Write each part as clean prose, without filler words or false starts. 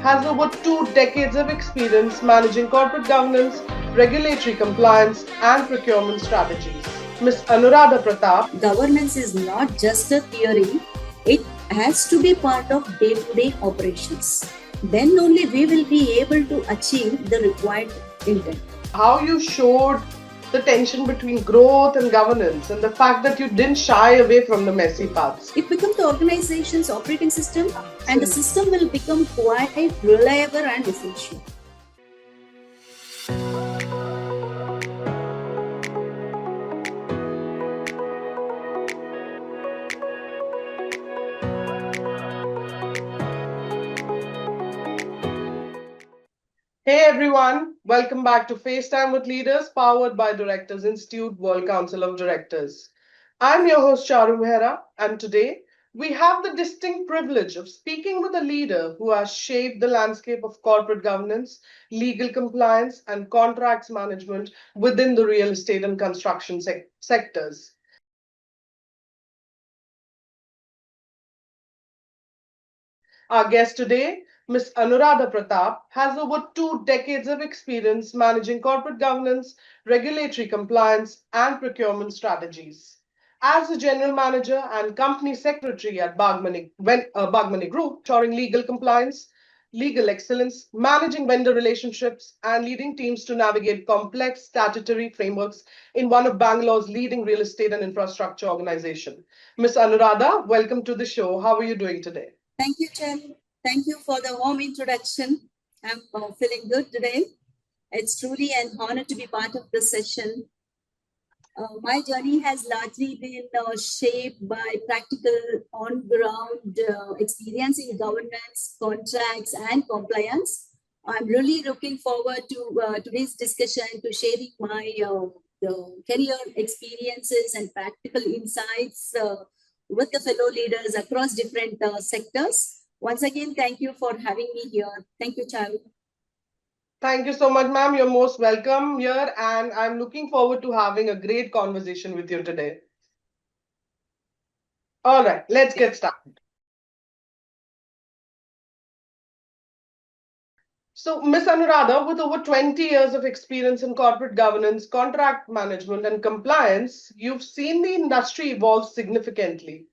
has over 2 decades of experience managing corporate governance, regulatory compliance, and procurement strategies. Ms. Anuradha Prathap. Governance is not just a theory, it has to be part of day-to-day operations. Then only we will be able to achieve the required intent. How you showed the tension between growth and governance and the fact that you didn't shy away from the messy parts. It becomes the organization's operating system, and the system will become quite reliable and essential. Hey everyone, welcome back to FaceTime with Leaders, powered by Directors Institute World Council of Directors. I'm your host Charu Mehra, and today we have the distinct privilege of speaking with a leader who has shaped the landscape of corporate governance, legal compliance, and contracts management within the real estate and construction sectors. Our guest today, Ms. Anuradha Prathap, has over 2 decades of experience managing corporate governance, regulatory compliance, and procurement strategies. As a general manager and company secretary at Bagmane Group, ensuring legal compliance, legal excellence, managing vendor relationships, and leading teams to navigate complex statutory frameworks in one of Bangalore's leading real estate and infrastructure organization. Ms. Anuradha, welcome to the show. How are you doing today? Thank you, Charu. Thank you for the warm introduction. I'm feeling good today. It's truly an honor to be part of this session. My journey has largely been shaped by practical on-ground experience in governance, contracts, and compliance. I'm really looking forward to today's discussion, to sharing my career experiences and practical insights with the fellow leaders across different sectors. Once again, thank you for having me here. Thank you, Charu. Thank you so much, ma'am. You're most welcome here, and I'm looking forward to having a great conversation with you today. All right, let's get started. So, Ms. Anuradha, with over 20 years of experience in corporate governance, contract management, and compliance, you've seen the industry evolve significantly.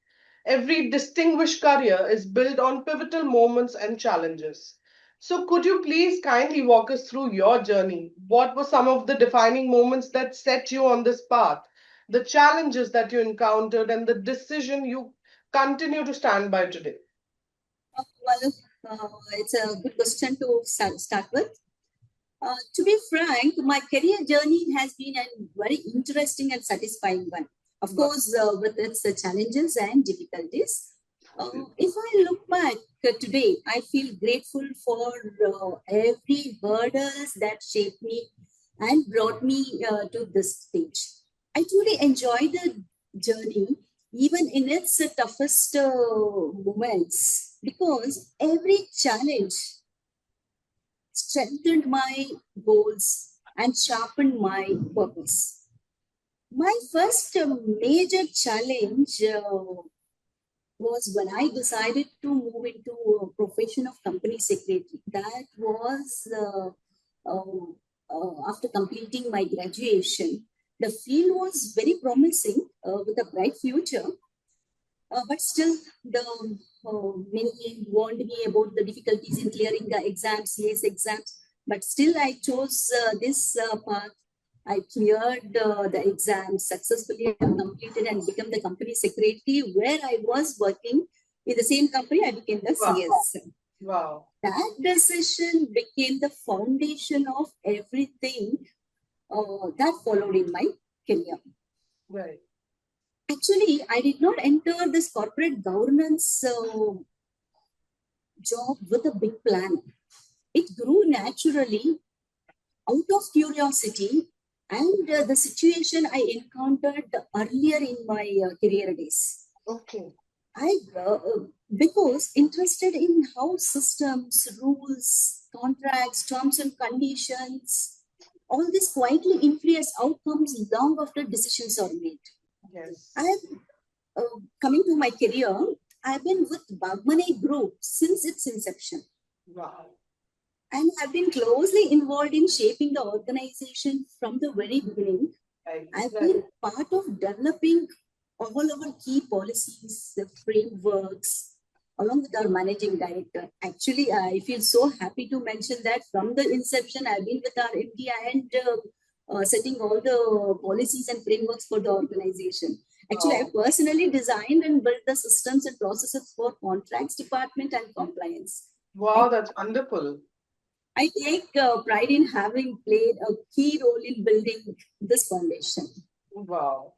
Every distinguished career is built on pivotal moments and challenges. So, could you please kindly walk us through your journey? What were some of the defining moments that set you on this path, the challenges that you encountered, and the decision you continue to stand by today? It's a good question to start with. To be frank, my career journey has been a very interesting and satisfying one. Of course, with its challenges and difficulties. If I look back today, I feel grateful for every hurdles that shaped me and brought me to this stage. I truly enjoyed the journey, even in its toughest moments, because every challenge strengthened my goals and sharpened my purpose. My first major challenge was when I decided to move into a profession of company secretary. That was after completing my graduation. The field was very promising with a bright future, but still many warned me about the difficulties in clearing the exams, CS exams. But still, I chose this path. I cleared the exams successfully, completed and became the company secretary where I was working in the same company. I became the CS. Wow. That decision became the foundation of everything that followed in my career. Right. Actually, I did not enter this corporate governance job with a big plan. It grew naturally out of curiosity and the situation I encountered earlier in my career days. Okay. I because interested in how systems, rules, contracts, terms and conditions, all this quietly influence outcomes long after decisions are made. Yes. Coming to my career, I've been with Bagmane Group since its inception. Wow. and have been closely involved in shaping the organization from the very beginning. I've been part of developing all our key policies, the frameworks, along with our managing director. Actually, I feel so happy to mention that from the inception, I've been with our MD and setting all the policies and frameworks for the organization. Actually, I personally designed and built the systems and processes for contracts department and compliance. Wow, that's wonderful. I take pride in having played a key role in building this foundation. Wow.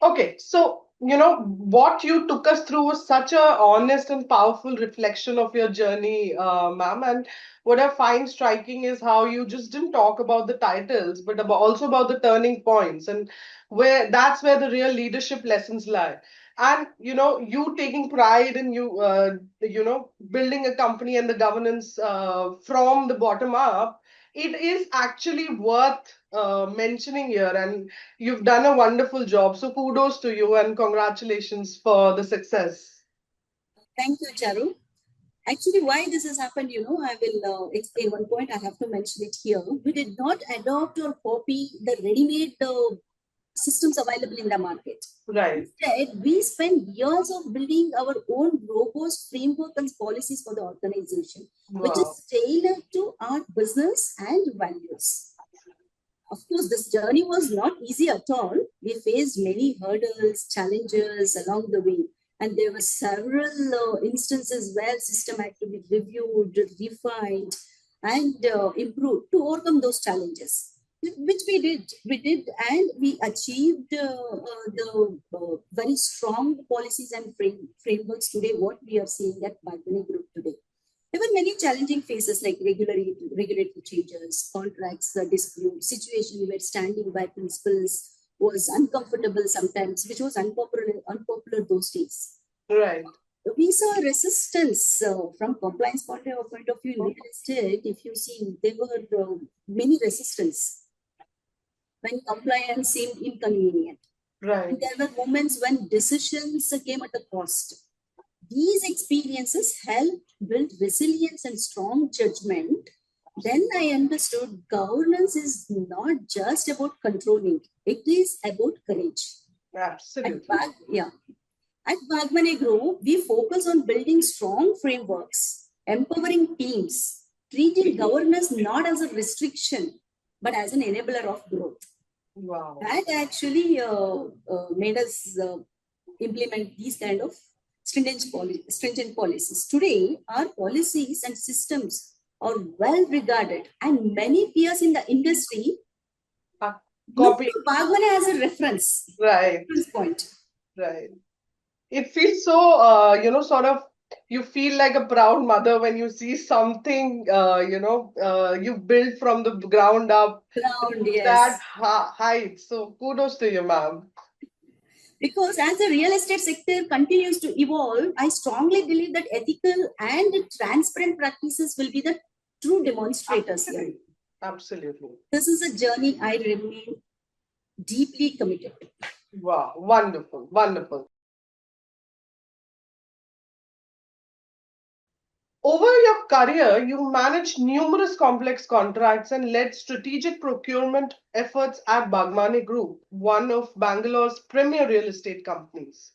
Okay, so what you took us through was such a honest and powerful reflection of your journey, ma'am. And what I find striking is how you just didn't talk about the titles, but also about the turning points and where the real leadership lessons lie. And you taking pride in building a company and the governance from the bottom up. It is actually worth mentioning here, and you've done a wonderful job. So kudos to you and congratulations for the success. Thank you, Charu. Actually, why this has happened, I will explain one point. I have to mention it here. We did not adopt or copy the ready-made systems available in the market. Right. Instead, we spent years of building our own robust framework and policies for the organization, which is tailored to our business and values. Of course, this journey was not easy at all. We faced many hurdles, challenges along the way. And there were several instances where system had to be reviewed, refined, and improved to overcome those challenges, which we did. And we achieved the very strong policies and frameworks today, what we are seeing at Bagmane Group today. There were many challenging phases like regulatory changes, contracts, dispute, situation where standing by principles was uncomfortable sometimes, which was unpopular those days. Right. We saw resistance from compliance point of view in real estate. If you see, there were many resistance when compliance seemed inconvenient. Right. And there were moments when decisions came at a cost. These experiences helped build resilience and strong judgment. Then I understood governance is not just about controlling, it is about courage. Absolutely. At Bagmane Group, we focus on building strong frameworks, empowering teams, treating governance not as a restriction, but as an enabler of growth. Wow. That actually made us implement these kind of stringent policies. Today, our policies and systems are well regarded, and many peers in the industry look to Bagmane as a reference. Right. Reference point. Right. It feels so, you feel like a proud mother when you see something, you build from the ground up. That height. So kudos to you, ma'am. Because as the real estate sector continues to evolve, I strongly believe that ethical and transparent practices will be the true demonstrators here. Absolutely. This is a journey I remain deeply committed to. Wow, wonderful, wonderful. Over your career, you managed numerous complex contracts and led strategic procurement efforts at Bagmane Group, one of Bangalore's premier real estate companies.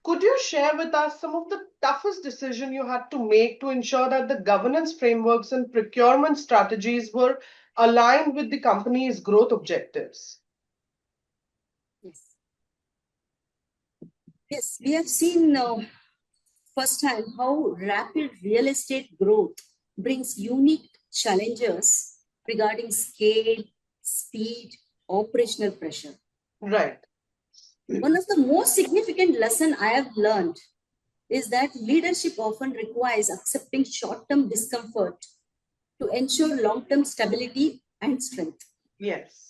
Could you share with us some of the toughest decisions you had to make to ensure that the governance frameworks and procurement strategies were aligned with the company's growth objectives? Yes, we have seen firsthand how rapid real estate growth brings unique challenges regarding scale, speed, operational pressure. Right. One of the most significant lessons I have learned is that leadership often requires accepting short-term discomfort to ensure long-term stability and strength. Yes.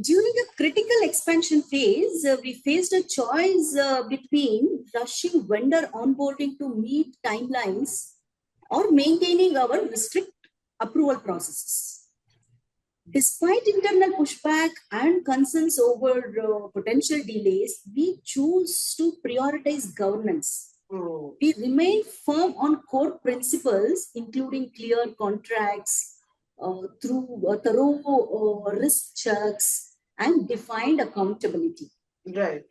During a critical expansion phase, we faced a choice between rushing vendor onboarding to meet timelines or maintaining our strict approval processes. Despite internal pushback and concerns over potential delays, we choose to prioritize governance We remain firm on core principles, including clear contracts, through thorough risk checks, and defined accountability. Right.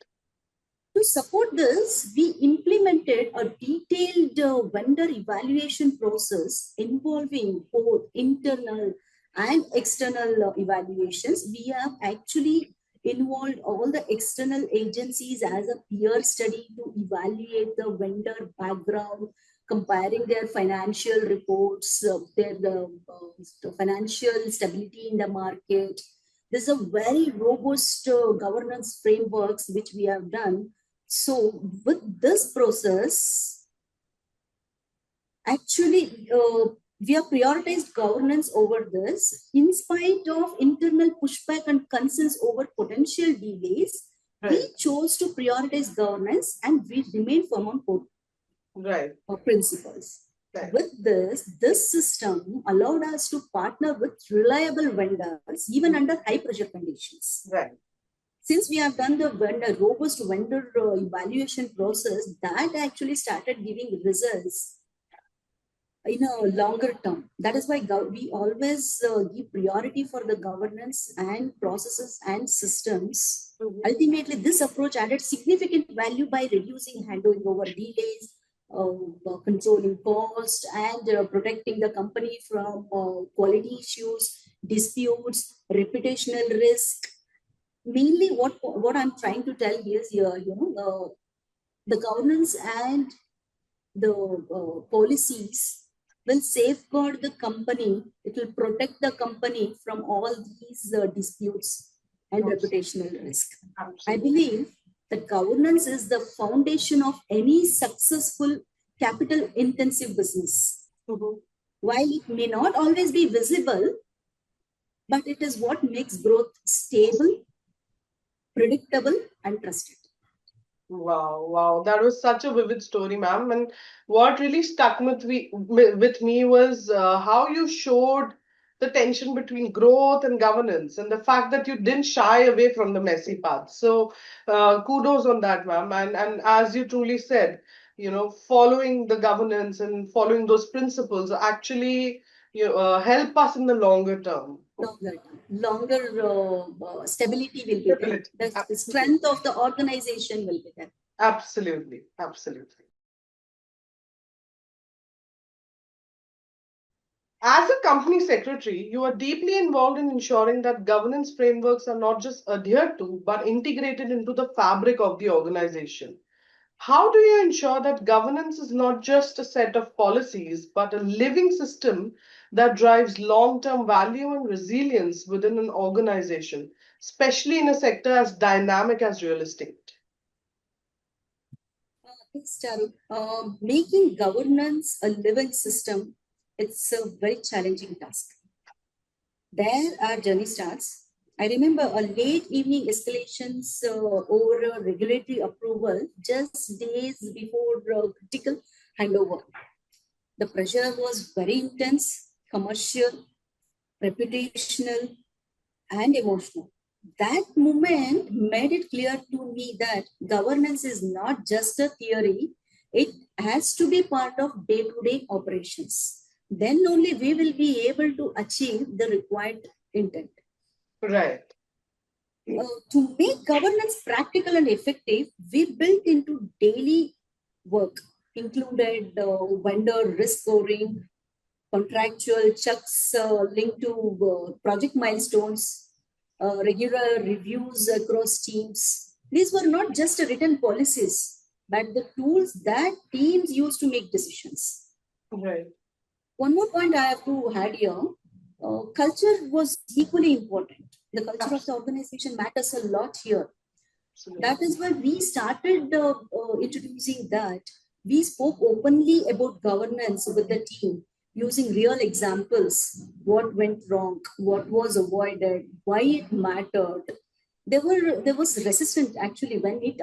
To support this, we implemented a detailed vendor evaluation process involving both internal and external evaluations. We have actually involved all the external agencies as a peer study to evaluate the vendor background, comparing their financial reports, their financial stability in the market. There's a very robust governance frameworks which we have done. So with this process, actually, we have prioritized governance over this. In spite of internal pushback and concerns over potential delays, we chose to prioritize governance and we remain firm on core principles. With this system allowed us to partner with reliable vendors even under high pressure conditions. Since we have done the robust vendor evaluation process, that actually started giving results in a longer term. That is why we always give priority for the governance and processes and systems. Ultimately, this approach added significant value by reducing handover delays, controlling cost, and protecting the company from quality issues, disputes, reputational risk. Mainly what I'm trying to tell here is the governance and the policies will safeguard the company. It will protect the company from all these disputes and reputational risk. I believe that governance is the foundation of any successful capital intensive business. While it may not always be visible, but it is what makes growth stable, predictable, and trusted. Wow. That was such a vivid story, ma'am. And what really stuck with me was how you showed the tension between growth and governance and the fact that you didn't shy away from the messy path. So kudos on that, ma'am. And as you truly said, following the governance and following those principles actually help us in the longer term. Longer stability will be there. The strength of the organization will be there. Absolutely. As a company secretary, you are deeply involved in ensuring that governance frameworks are not just adhered to, but integrated into the fabric of the organization. How do you ensure that governance is not just a set of policies, but a living system that drives long-term value and resilience within an organization, especially in a sector as dynamic as real estate? Making governance a living system, it's a very challenging task. There our journey starts. I remember a late evening escalations over a regulatory approval just days before critical handover. The pressure was very intense, commercial, reputational, and emotional. That moment made it clear to me that governance is not just a theory, it has to be part of day-to-day operations. Then only we will be able to achieve the required intent. Right. To make governance practical and effective, we built into daily work, included vendor risk scoring, contractual checks linked to project milestones, regular reviews across teams. These were not just written policies, but the tools that teams use to make decisions. Right. One more point I have to add here. Culture was equally important. The culture of the organization matters a lot here. Absolutely. That is why we started introducing that. We spoke openly about governance with the team, using real examples, what went wrong, what was avoided, why it mattered. There was resistance actually when it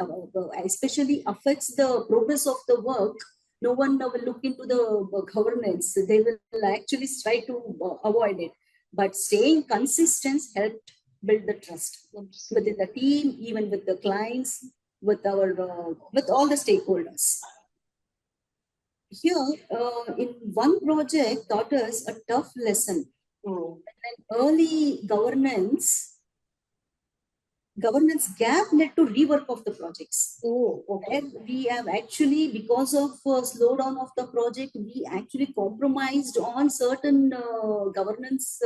especially affects the progress of the work. No one will look into the governance. They will actually try to avoid it. But staying consistent helped build the trust within the team, even with the clients, with all the stakeholders. here, in one project taught us a tough lesson. Early governance gap led to rework of the projects. Okay. And we have actually, because of slowdown of the project, we actually compromised on certain governance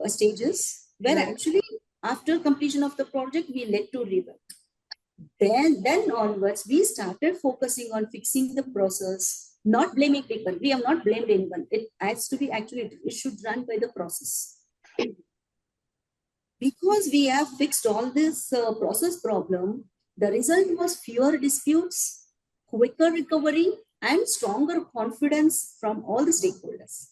stages, where actually after completion of the project, we led to rework. Then onwards, we started focusing on fixing the process, not blaming people. We have not blamed anyone. It has to be actually, it should run by the process. Because we have fixed all this process problem, the result was fewer disputes, quicker recovery, and stronger confidence from all the stakeholders.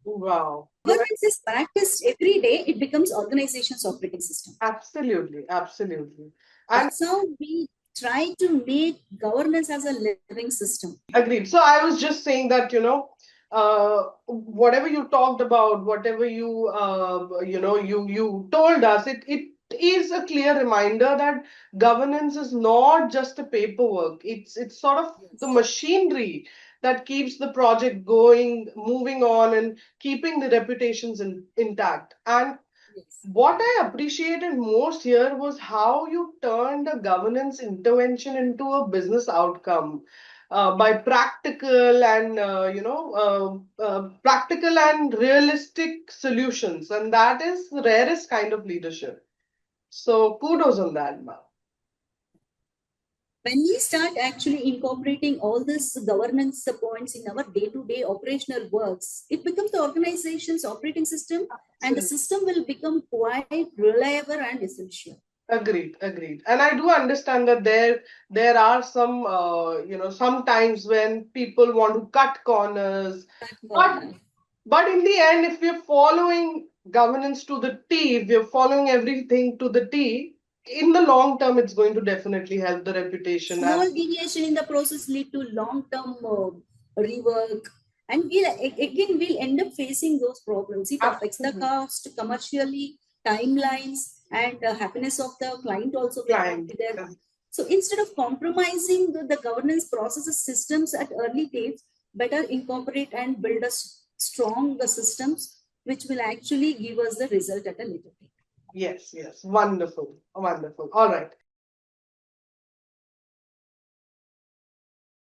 Wow. Governance is practiced every day, it becomes organization's operating system. Absolutely, absolutely. And that's how we try to make governance as a living system. Agreed. So I was just saying that, whatever you talked about, whatever you told us, it is a clear reminder that governance is not just a paperwork. It's sort of the machinery that keeps the project going, moving on, and keeping the reputations intact. And what I appreciated most here was how you turned a governance intervention into a business outcome by practical and realistic solutions, and that is the rarest kind of leadership. So kudos on that, ma'am. When we start actually incorporating all this governance points in our day-to-day operational works, it becomes the organization's operating system, and the system will become quite reliable and essential. Agreed. And I do understand that there are some sometimes when people want to cut corners, but in the end, if we're following governance to the T, if we're following everything to the T, in the long term, it's going to definitely help the reputation. Small deviation in the process lead to long-term rework, and we'll end up facing those problems. It affects the cost commercially, timelines, and happiness of the client also. So instead of compromising the governance processes systems at early days, better incorporate and build a strong systems which will actually give us the result at a later date. Yes. Wonderful. All right.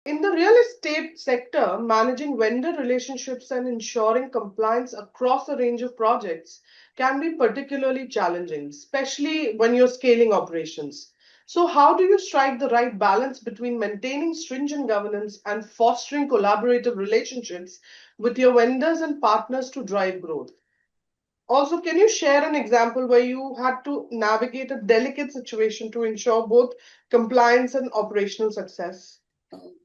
In the real estate sector, managing vendor relationships and ensuring compliance across a range of projects can be particularly challenging, especially when you're scaling operations. So, how do you strike the right balance between maintaining stringent governance and fostering collaborative relationships with your vendors and partners to drive growth? Also, can you share an example where you had to navigate a delicate situation to ensure both compliance and operational success?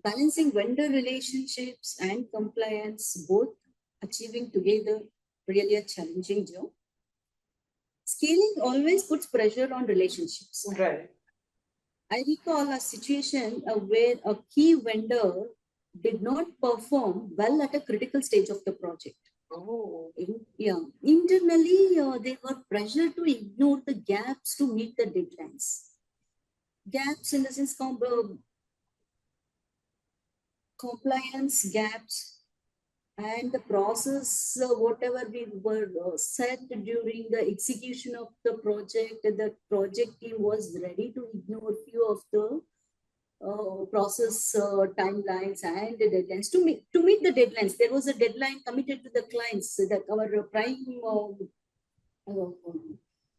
Balancing vendor relationships and compliance, both achieving together, really a challenging job. Scaling always puts pressure on relationships. Right. I recall a situation where a key vendor did not perform well at a critical stage of the project. Internally, they were pressured to ignore the gaps to meet the deadlines. Gaps in the sense compliance gaps, and the process, whatever we were set during the execution of the project team was ready to ignore few of the process timelines and the deadlines. To meet the deadlines, there was a deadline committed to the clients that our prime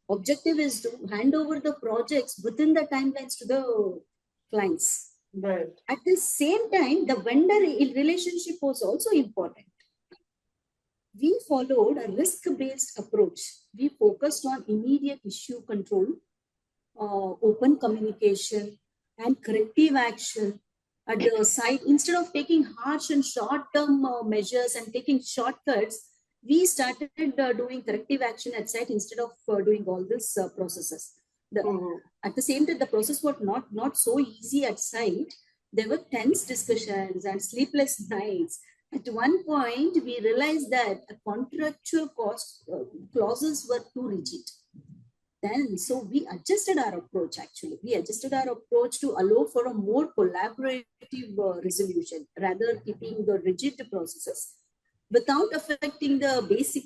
objective is to hand over the projects within the timelines to the clients. Right. At the same time, the vendor relationship was also important. We followed a risk-based approach. We focused on immediate issue control, open communication, and corrective action at the site. Instead of taking harsh and short-term measures and taking shortcuts, we started doing corrective action at site instead of doing all these processes. At the same time, the process was not so easy at site. There were tense discussions and sleepless nights. At one point, we realized that contractual cost clauses were too rigid. then, so we adjusted our approach actually. We adjusted our approach to allow for a more collaborative resolution, rather keeping the rigid processes without affecting the basic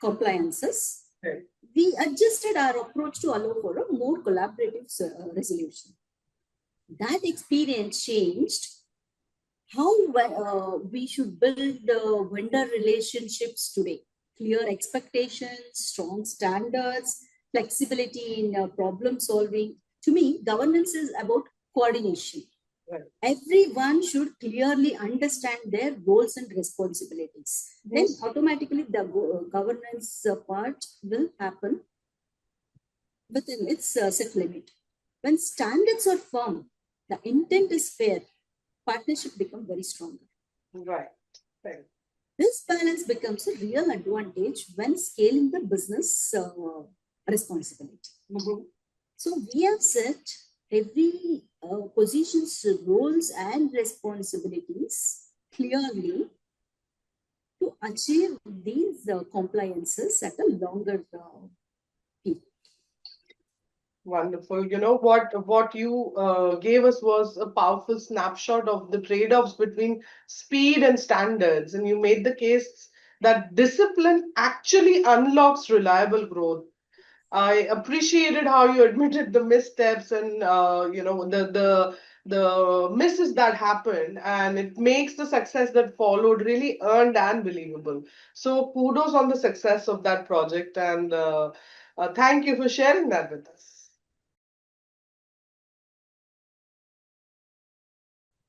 compliances. Right. We adjusted our approach to allow for a more collaborative resolution. That experience changed how we should build vendor relationships today. Clear expectations, strong standards, flexibility in problem solving. To me, governance is about coordination. Right. Everyone should clearly understand their roles and responsibilities. Yes. Then automatically the governance part will happen within its set limit. When standards are firm, the intent is fair, partnership becomes very strong. Right. Right. This balance becomes a real advantage when scaling the business responsibility. Mm-hmm. So we have set every position's roles and responsibilities clearly to achieve these compliances at a longer period. Wonderful. You know what you gave us was a powerful snapshot of the trade-offs between speed and standards, and you made the case that discipline actually unlocks reliable growth. I appreciated how you admitted the missteps and the misses that happened, and it makes the success that followed really earned and believable. So kudos on the success of that project, and thank you for sharing that with us.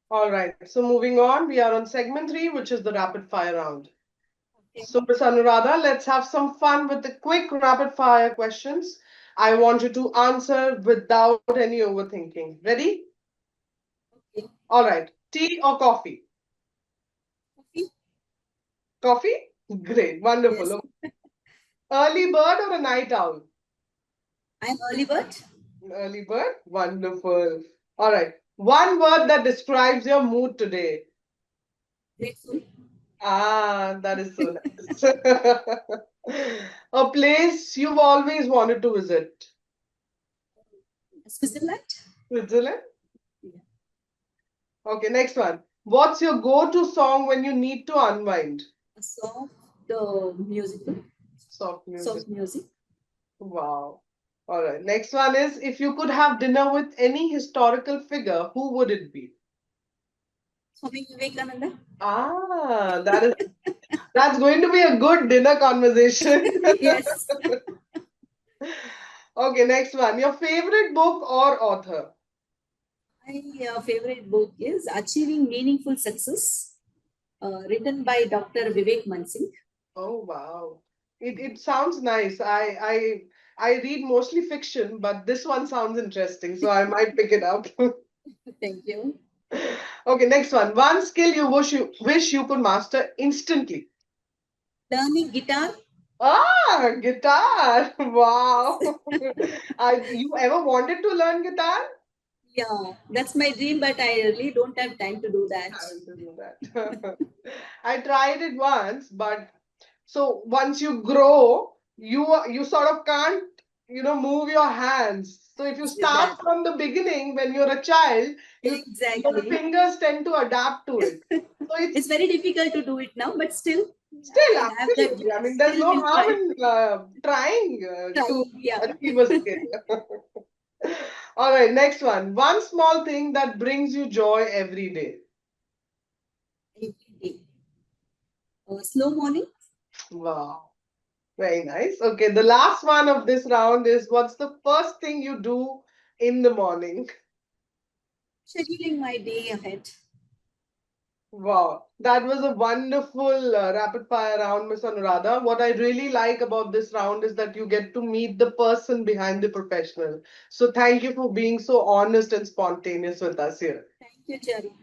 All right, so moving on, we are on segment 3, which is the rapid fire round. Okay. So, Ms. Anuradha, let's have some fun with the quick rapid fire questions. I want you to answer without any overthinking. Ready? Okay. All right, tea or coffee? Coffee? Coffee? Great, wonderful. Yes. Early bird or a night owl? I'm early bird. Early bird, wonderful. All right, one word that describes your mood today. Grateful. Ah, that is so nice. A place you've always wanted to visit. Switzerland. Switzerland? Yeah. Okay, next one. What's your go-to song when you need to unwind? A soft musical. Soft music. Soft music. Wow. All right. Next one is, if you could have dinner with any historical figure, who would it be? Swami Vivekananda. Ah, that's going to be a good dinner conversation. Yes. Okay, next one. Your favorite book or author? My favorite book is Achieving Meaningful Success, written by Dr. Vivek Mansingh. Oh, wow. It sounds nice. I read mostly fiction, but this one sounds interesting, so I might pick it up. Thank you. Okay, next one. One skill you wish you could master instantly. Learning guitar. Ah, guitar. Wow. You ever wanted to learn guitar? Yeah, that's my dream, but I really don't have time to do that. Having to do that. I tried it once, but so once you grow, you sort of can't, move your hands. So if you start from the beginning when you're a child, your Exactly. fingers tend to adapt to it. So It's very difficult to do it now, but still, absolutely. I mean, there's no harm in trying to achieve a skill. All right, next one. One small thing that brings you joy every day. Every day. Slow morning. Wow. Very nice. Okay, the last one of this round is, what's the first thing you do in the morning? Scheduling my day ahead. Wow, that was a wonderful rapid fire round, Miss Anuradha. What I really like about this round is that you get to meet the person behind the professional. So thank you for being so honest and spontaneous with us here. Thank you, Jerry.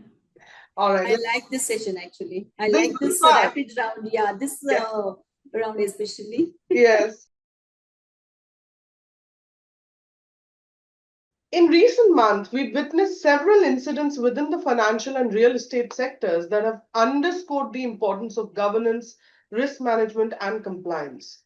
All right. I like this session actually. I like this rapid round. Yeah, this round especially. Yes. In recent months, we've witnessed several incidents within the financial and real estate sectors that have underscored the importance of governance, risk management, and compliance.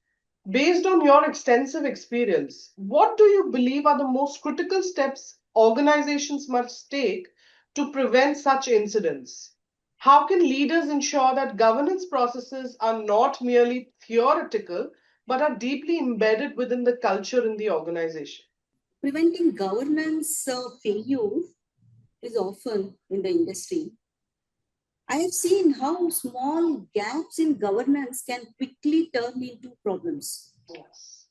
Based on your extensive experience, what do you believe are the most critical steps organizations must take to prevent such incidents? How can leaders ensure that governance processes are not merely theoretical but are deeply embedded within the culture in the organization? Preventing governance failure is often in the industry. I have seen how small gaps in governance can quickly turn into problems. Yes.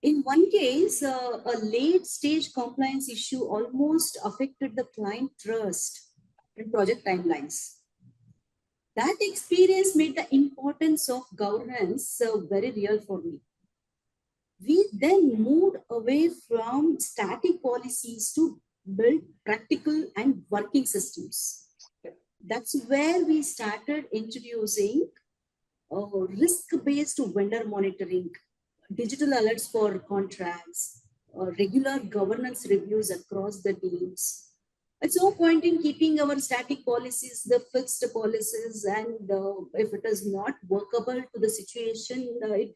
In one case, a late stage compliance issue almost affected the client trust and project timelines. That experience made the importance of governance very real for me. We then moved away from static policies to build practical and working systems. That's where we started introducing risk-based vendor monitoring, digital alerts for contracts, regular governance reviews across the teams. It's no point in keeping our static policies, the fixed policies, and if it is not workable to the situation, it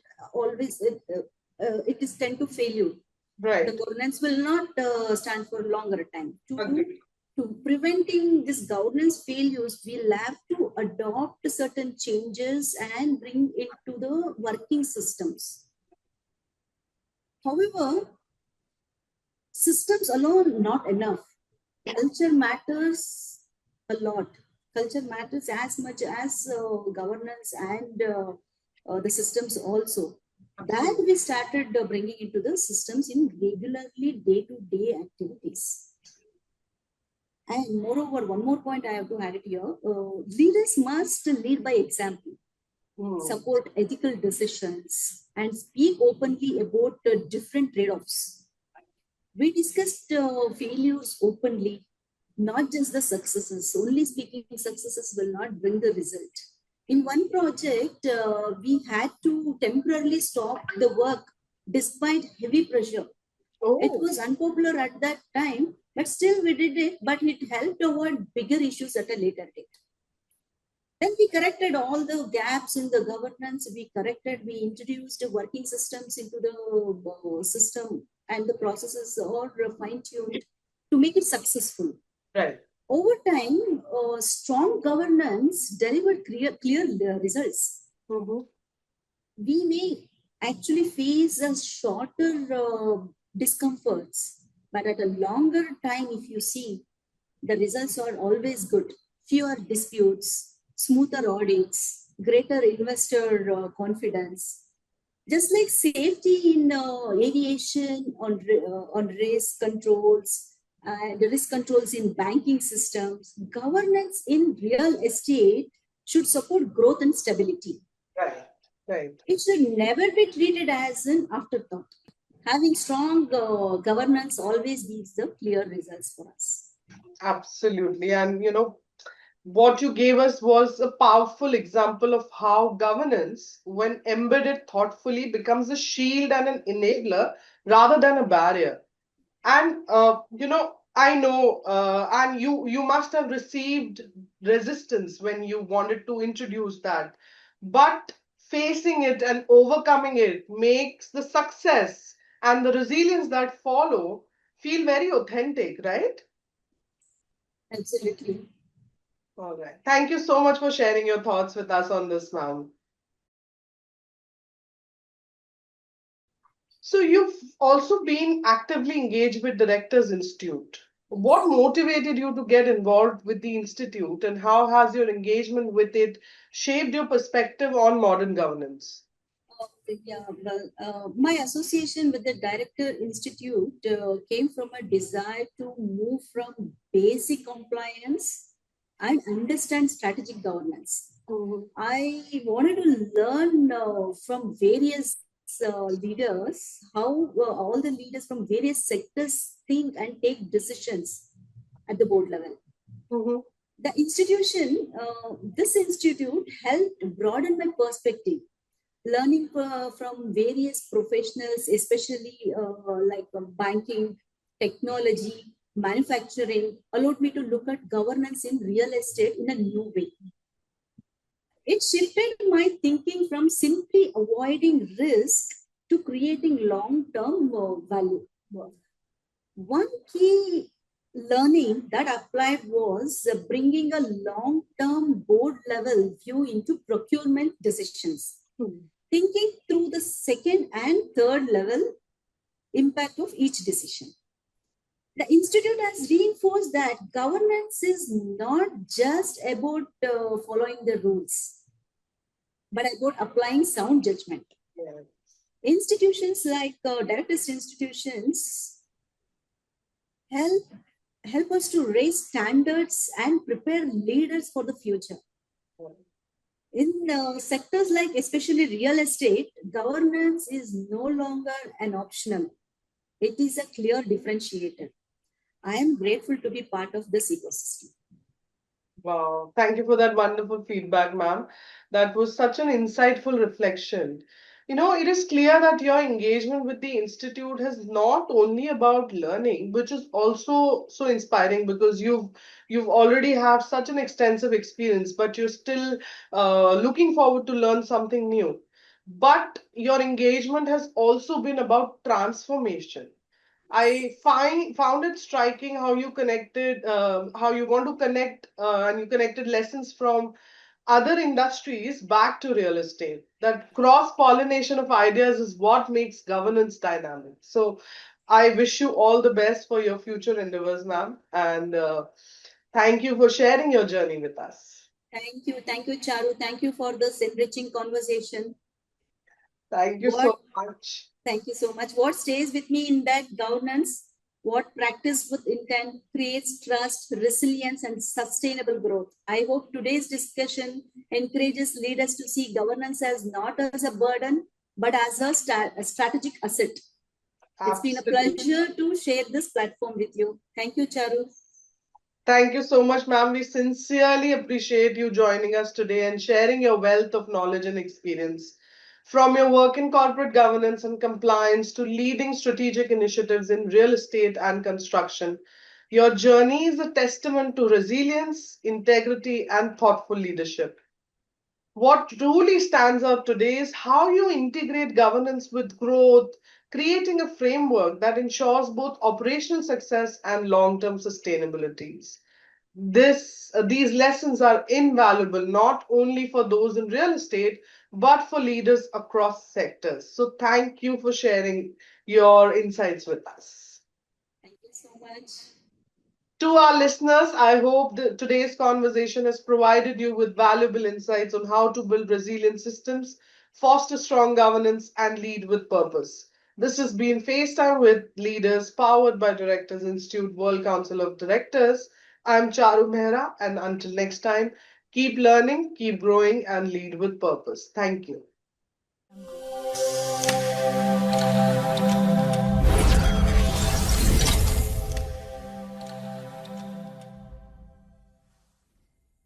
is tend to failure. Right. The governance will not stand for longer time. Agreed. To preventing this governance failures, we'll have to adopt certain changes and bring it to the working systems. However, systems alone not enough. Culture matters a lot. Culture matters as much as governance and the systems also. That we started bringing into the systems in regularly day-to-day activities. And moreover, one more point I have to add it here. Leaders must lead by example, support ethical decisions, and speak openly about different trade-offs. We discussed failures openly, not just the successes. Only speaking successes will not bring the result. In one project, we had to temporarily stop the work despite heavy pressure. It was unpopular at that time, but still we did it, but it helped avoid bigger issues at a later date. Then we corrected all the gaps in the governance. We introduced working systems into the system, and the processes are fine-tuned to make it successful. Right. Over time, strong governance delivered clear results. We may actually face a shorter discomforts, but at a longer time, if you see, the results are always good. Fewer disputes, smoother audits, greater investor confidence. Just like safety in aviation, on risk controls, and the risk controls in banking systems, governance in real estate should support growth and stability. Right. Right. It should never be treated as an afterthought. Having strong governance always gives the clear results for us. Absolutely. And what you gave us was a powerful example of how governance, when embedded thoughtfully, becomes a shield and an enabler rather than a barrier. And I know, and you must have received resistance when you wanted to introduce that. But facing it and overcoming it makes the success and the resilience that follow feel very authentic, right? Absolutely. All right. Thank you so much for sharing your thoughts with us on this, ma'am. So you've also been actively engaged with Directors Institute. What motivated you to get involved with the institute, and how has your engagement with it shaped your perspective on modern governance? My association with the Director Institute came from a desire to move from basic compliance and understand strategic governance. I wanted to learn from various leaders how all the leaders from various sectors think and take decisions at the board level. The institution, this institute helped broaden my perspective, learning from various professionals, especially like banking, technology, manufacturing, allowed me to look at governance in real estate in a new way. It shifted my thinking from simply avoiding risk to creating long-term value. One key learning that applied was bringing a long-term board-level view into procurement decisions, thinking through the second and third level impact of each decision. The institute has reinforced that governance is not just about following the rules, but about applying sound judgment. Yes. Institutions like directors institutions help us to raise standards and prepare leaders for the future. In sectors like especially real estate, governance is no longer an optional. It is a clear differentiator. I am grateful to be part of this ecosystem. Wow, thank you for that wonderful feedback, ma'am. That was such an insightful reflection. It is clear that your engagement with the Institute is not only about learning, which is also so inspiring because you've already have such an extensive experience, but you're still looking forward to learn something new. But your engagement has also been about transformation. Found it striking how you connected, how you want to connect, and you connected lessons from other industries back to real estate. That cross pollination of ideas is what makes governance dynamic. So, I wish you all the best for your future endeavors, ma'am, and thank you for sharing your journey with us. Thank you, Charu. Thank you for this enriching conversation. Thank you so much. Thank you so much. What stays with me in that governance, what practice with intent creates trust, resilience, and sustainable growth. I hope today's discussion encourages leaders to see governance as not as a burden, but as a strategic asset. Absolutely. It's been a pleasure to share this platform with you. Thank you, Charu. Thank you so much, ma'am. We sincerely appreciate you joining us today and sharing your wealth of knowledge and experience. From your work in corporate governance and compliance to leading strategic initiatives in real estate and construction, your journey is a testament to resilience, integrity, and thoughtful leadership. What truly stands out today is how you integrate governance with growth, creating a framework that ensures both operational success and long-term sustainability. These lessons are invaluable not only for those in real estate, but for leaders across sectors. So thank you for sharing your insights with us. Thank you so much. To our listeners, I hope that today's conversation has provided you with valuable insights on how to build resilient systems, foster strong governance, and lead with purpose. This has been FaceTime with Leaders, powered by Directors Institute World Council of Directors. I'm Charu Mehra, and until next time, keep learning, keep growing, and lead with purpose. Thank you.